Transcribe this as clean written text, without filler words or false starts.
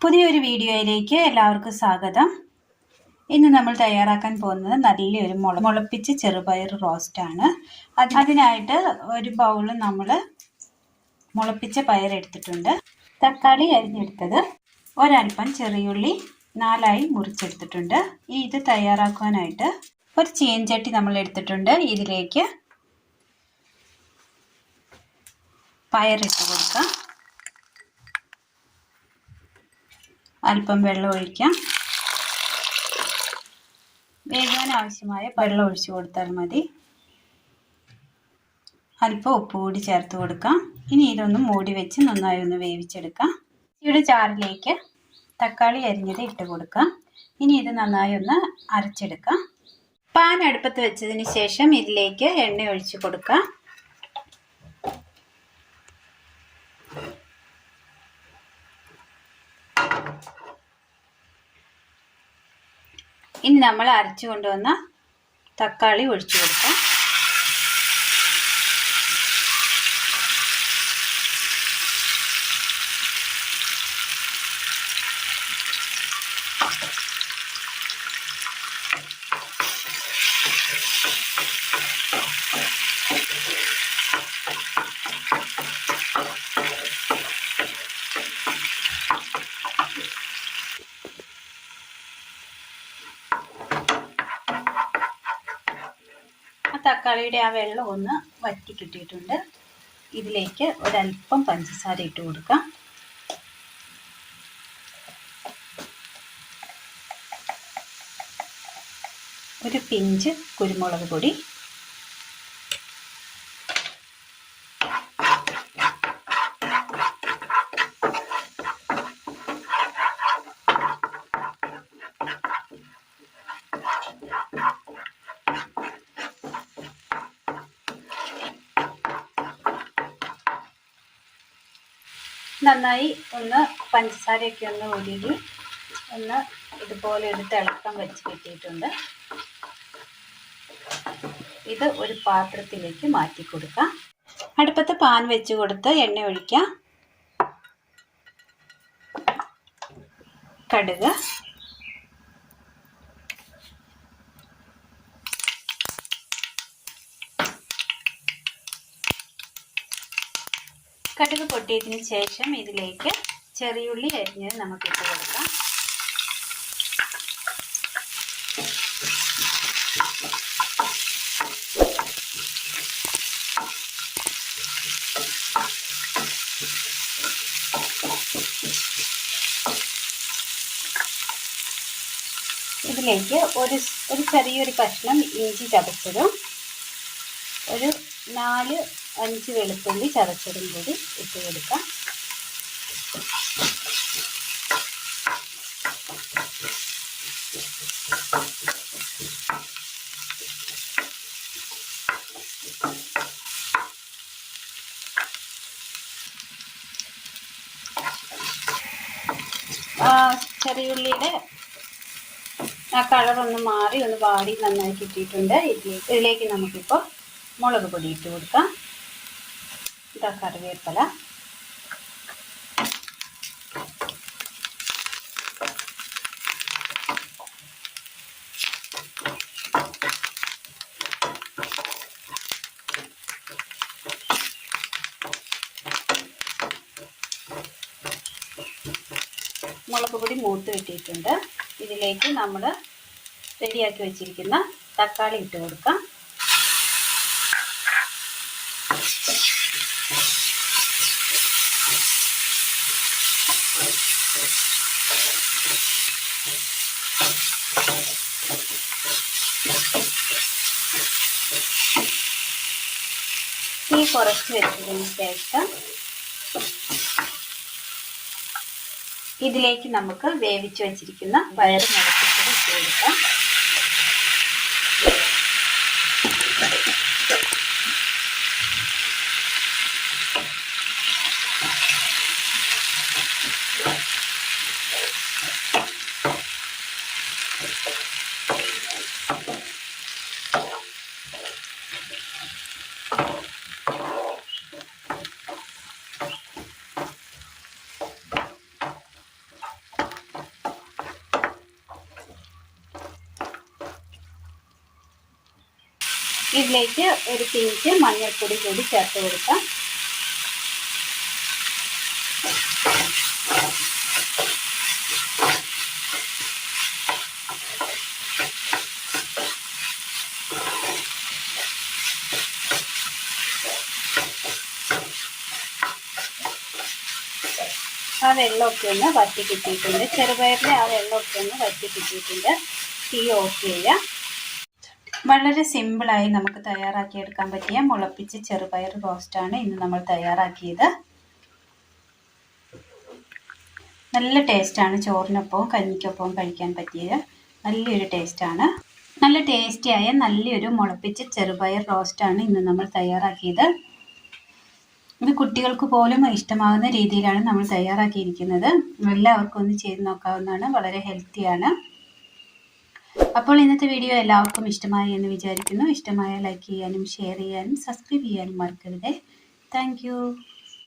പുതിയൊരു വീഡിയോയിലേക്ക് എല്ലാവർക്കും സ്വാഗതം. ഇന്ന് നമ്മൾ തയ്യാറാക്കാൻ പോകുന്നത് നല്ലൊരു മുളപ്പിച്ച ചെറുപയർ റോസ്റ്റാണ്. അതിനായിട്ട് ഒരു ബൗളിൽ നമ്മൾ മുളപ്പിച്ച പയർ എടുത്തിട്ടുണ്ട്, തക്കാളി അരിഞ്ഞെടുത്തത്, ഒരൽപ്പം ചെറിയുള്ളി 4ആയി മുറിച്ചെടുത്തിട്ടുണ്ട്. ഇത് തയ്യാറാക്കാനായിട്ട് ഒരു ചീനച്ചട്ടി നമ്മൾ എടുത്തിട്ടുണ്ട്. ഇതിലേക്ക് പയറിട്ട് കൊടുക്കാം. അല്പം വെള്ളം ഒഴിക്കാം. വേകാൻ ആവശ്യമായ വെള്ളം ഒഴിച്ചു കൊടുത്താൽ മതി. അല്പം ഉപ്പ് കൂടി ചേർത്ത് കൊടുക്കാം. ഇനി ഇതൊന്ന് മൂടി വെച്ച് നന്നായി ഒന്ന് വേവിച്ചെടുക്കാം. ഇവിടെ ജാറിലേക്ക് തക്കാളി അരിഞ്ഞത് ഇട്ട് കൊടുക്കാം. ഇനി ഇത് നന്നായി ഒന്ന് അരച്ചെടുക്കാം. പാൻ അടുപ്പത്ത് വെച്ചതിന് ശേഷം ഇതിലേക്ക് എണ്ണ ഒഴിച്ചു കൊടുക്കാം. ഇനി നമ്മൾ അരച്ചു കൊണ്ടുവന്ന തക്കാളി ഒഴിച്ചു കൊടുക്കാം. തക്കാളിയുടെ ആ വെള്ളം ഒന്ന് വറ്റി കിട്ടിയിട്ടുണ്ട്. ഇതിലേക്ക് ഒരല്പം പഞ്ചസാര ഇട്ട് കൊടുക്കാം. ഒരു പിഞ്ച് കുരുമുളക് പൊടി, നന്നായി ഒന്ന് പഞ്ചസാരയൊക്കെ ഒന്ന് ഉരുകി ഒന്ന് ഇതുപോലെ ഒരു തിളക്കം വെച്ച് കിട്ടിയിട്ടുണ്ട്. ഇത് ഒരു പാത്രത്തിലേക്ക് മാറ്റി കൊടുക്കാം. അടുപ്പത്ത് പാൻ വെച്ച് കൊടുത്ത് എണ്ണ ഒഴിക്കാം. കടുക്, കടുക് പൊട്ടിയതിന് ശേഷം ഇതിലേക്ക് ചെറിയുള്ളി അരിഞ്ഞത് നമുക്ക് ഇട്ട് കൊടുക്കാം. ഇതിലേക്ക് ഒരു ചെറിയൊരു കഷ്ണം ഇഞ്ചി ചതച്ചതും ഒരു 4-5 വെളുത്തുള്ളി ചതച്ചതും കൂടി ഇട്ട് കൊടുക്കാം. ചെറിയുള്ളിയുടെ ആ കളറൊന്ന് മാറി ഒന്ന് വാടി നന്നായി കിട്ടിയിട്ടുണ്ട്. ഇതിലേക്ക് നമുക്കിപ്പോൾ മുളക് പൊടി ഇട്ട് കൊടുക്കാം. ഇതാ കറിവേപ്പില, മുളക് പൊടി മൂത്ത് കിട്ടിയിട്ടുണ്ട്. ഇതിലേക്ക് നമ്മൾ റെഡിയാക്കി വെച്ചിരിക്കുന്ന തക്കാളി ഇട്ട് കൊടുക്കാം. തീ കുറച്ച് വെച്ചതിന് ശേഷം ഇതിലേക്ക് നമുക്ക് വേവിച്ച് വെച്ചിരിക്കുന്ന പയർ മുളപ്പിച്ചത് ഇട്ട് കൊടുക്കാം. ഇതിലേക്ക് ഒരു പിഞ്ച് മഞ്ഞൾപ്പൊടി കൂടി ചേർത്ത് കൊടുക്കാം. ആ വെള്ളമൊക്കെ ഒന്ന് വറ്റി കിട്ടിയിട്ടുണ്ട്. ചെറുപയറിലെ ആ വെള്ളമൊക്കെ ഒന്ന് വറ്റി കിട്ടിയിട്ടുണ്ട്. തീ ഓഫ് ചെയ്യാം. വളരെ സിമ്പിളായി നമുക്ക് തയ്യാറാക്കിയെടുക്കാൻ പറ്റിയ മുളപ്പിച്ച ചെറുപയർ റോസ്റ്റാണ് ഇന്ന് നമ്മൾ തയ്യാറാക്കിയത്. നല്ല ടേസ്റ്റാണ്. ചോറിനൊപ്പവും കഞ്ഞിക്കൊപ്പവും കഴിക്കാൻ പറ്റിയ നല്ലൊരു ടേസ്റ്റാണ്. നല്ല ടേസ്റ്റിയായ നല്ലൊരു മുളപ്പിച്ച ചെറുപയർ റോസ്റ്റാണ് ഇന്ന് നമ്മൾ തയ്യാറാക്കിയത്. ഇത് കുട്ടികൾക്ക് പോലും ഇഷ്ടമാകുന്ന രീതിയിലാണ് നമ്മൾ തയ്യാറാക്കിയിരിക്കുന്നത്. എല്ലാവർക്കും ഒന്ന് ചെയ്ത് നോക്കാവുന്നതാണ്. വളരെ ഹെൽത്തിയാണ്. അപ്പോൾ ഇന്നത്തെ വീഡിയോ എല്ലാവർക്കും ഇഷ്ടമായി എന്ന് വിചാരിക്കുന്നു. ഇഷ്ടമായ ലൈക്ക് ചെയ്യാനും ഷെയർ ചെയ്യാനും സബ്സ്ക്രൈബ് ചെയ്യാനും മറക്കരുത്. താങ്ക്